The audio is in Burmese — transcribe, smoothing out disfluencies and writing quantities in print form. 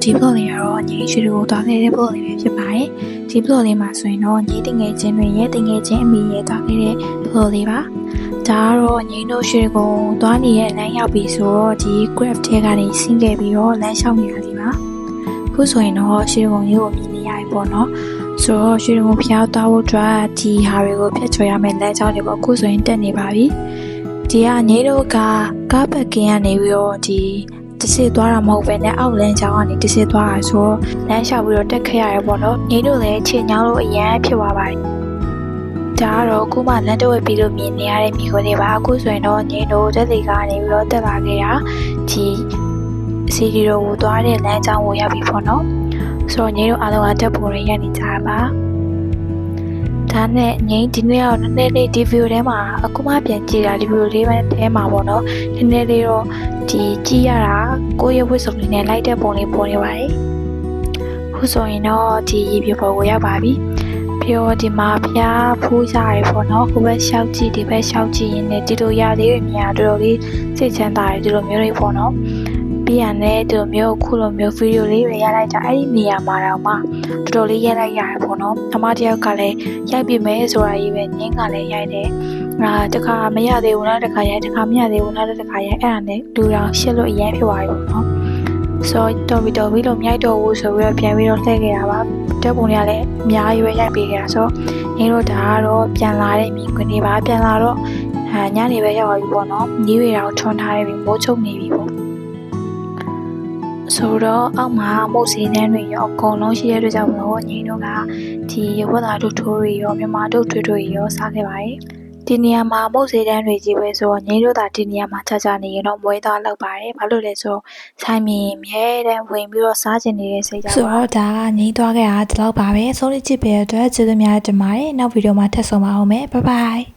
ဒီ blog လေးကတော့ညီရွှေတွေကိုတွားခဲ့တဲ့ blog လေးပဲဖြစ်ပါတယ်ဒီ blog လေးမှာဆိုရင်တော့ညီတင်ငယ်ချင်းတွေရဲ့တင်ငယ်ချင်းအမိရဲ့တွားခဲ့တဲ့ blog လေးပါဒါကတော့ညီတို့ရွှေတွေကိုတွားနေတဲ့လမ်းရောက်ပြီဆိုတော့ဒီ graph ထဲကနေဆင်းခဲ့ပြီးတော့လမ်းလျှောက်နေတာလေးပါခုဆိုရင်တော့ရွှေကိုမျိုးကိုမြင်နေရပြီပေါ့နော်ဆိုတော့ရွှေကိုဖျောက်သွားဖို့အတွက်ဒီဟာတွေကိုဖျက်ချော်ရမယ့်လမ်းကြောင်းတွေပေါ့အခုဆိုရင်တက်နေပါပြီဒီကညီတို့ကကားပတ်ကင်းကနေပြီးတော့ဒီတစ်စစ်သွားတာမဟုတ်ပဲနဲ့အောက်လမ်းကြောင်းကနေတစ်စစ်သွားတာဆိုတော့လမ်းလျှောက်ပြီးတော့တက်ခဲ့ရတယ်ပေါ့နော်ညီတို့လည်းခြေညောင်းလို့အရန်ဖြစ်သွားပါတယ်ဒါကတော့ခုမှလမ်းတစ်ဝက်ပြီးလို့မြင်နေရတဲ့မြေခွန်းတွေပါအခုဆိုရင်တော့ညီတို့တက်စီကနေပြီးတော့တက်လာခဲ့တာဒီစီဒီရိုကိုသွားတဲ့လမ်းကြောင်းကိုရောက်ပြီပေါ့နော်ဆိုတော့ညီတို့အားလုံးကတက်ဖို့ရရနေကြတာပါဒါနဲ့ငိမ့်ဒီနေ့တော့နည်းနည်းလေးဒီဗီဒီယိုထဲမှာအခုမှပြန်ကြည့်တာဒီဗီဒီယိုလေးပဲထဲမှာပေါ့နော်နည်းနည်းလေးတော့ဒီကြည့်ရတာကိုယ့်ရဲ့ဝတ်စုံလေးနဲ့လိုက်တဲ့ပုံလေးပေါ်နေပါတယ်ခုဆိုရင်တော့ဒီရေပြပေါ်ကိုရောက်ပါပြီပြီးတော့ဒီမှာဖျားဖူးကြရပေါ့နော်ကိုဘက်လျှောက်ကြည့်ဒီဘက်လျှောက်ကြည့်ရင်လည်းဒီလိုရလေးတွေမြင်ရတော်တော်လေးစိတ်ချမ်းသာတယ်ဒီလိုမျိုးတွေပေါ့နော်ပြီးရတဲ့ဒီလိုမျိုးခုလိုမျိုးဗီဒီယိုလေးတွေရလိုက်ကြအဲ့ဒီနေရာမှာတော့မှတော်တော်လေးရိုက်လိုက်ရတယ်ပေါ့နော်အမတယောက်ကလည်းရိုက်ပြမယ်ဆိုတာကြီးပဲငင်းကလည်းရိုက်တယ်တခါမရသေးဘူးလားတခါရိုက်တခါမရသေးဘူးလားတခါရိုက်အဲ့ဒါနဲ့လူတော်ရှစ်လို့အရင်ဖြစ်သွားပြီပေါ့နော်ဆိုတော့တော်ပြီလို့မြိုက်တော့ဘူးဆိုပြီးတော့ပြန်ပြီးတော့လှည့်ခဲ့တာပါတက်ပုံတွေကလည်းအများကြီးပဲရိုက်ပေးခဲ့တာဆိုတော့ညီတို့ဒါကတော့ပြန်လာတဲ့မြင်ကွင်းတွေပါပြန်လာတော့ညနေပဲရောက်သွားပြီပေါ့နော်ညီတွေတော့ထွန်းထားတယ်ပြီးမိုးချုပ်နေပြီပေါ့ဆိုတော့အောက်မှာမုတ်စီနှန်းတွေရောအကုန်လုံးရှိတဲ့အတွက်ကြောင့်မလို့ညီတို့ကဒီဝက်သားတို့ထိုးတွေရောမြန်မာတို့ထွေးတွေရောစားခဲ့ပါတယ်ဒီနေရာမှာမုတ်စီနှန်းတွေကြီးပဲဆိုတော့ညီတို့သာဒီနေရာမှာကြာနေရင်တော့မွေးသားလောက်ပါတယ်ဘာလို့လဲဆိုဆိုင်မီမြဲတဲ့ဝင်ပြီးတော့စားကျင်နေတဲ့စိတ်ကြောင့်ဆိုတော့ဒါကညီသွားခဲ့တာဒီလောက်ပါပဲဆုံးလေးကြည့်ပေးတဲ့အတွက်ကျေးဇူးများတင်ပါတယ်နောက်ဗီဒီယိုမှာထပ်ဆုံပါအောင်မယ်ဘိုင်ဘိုင်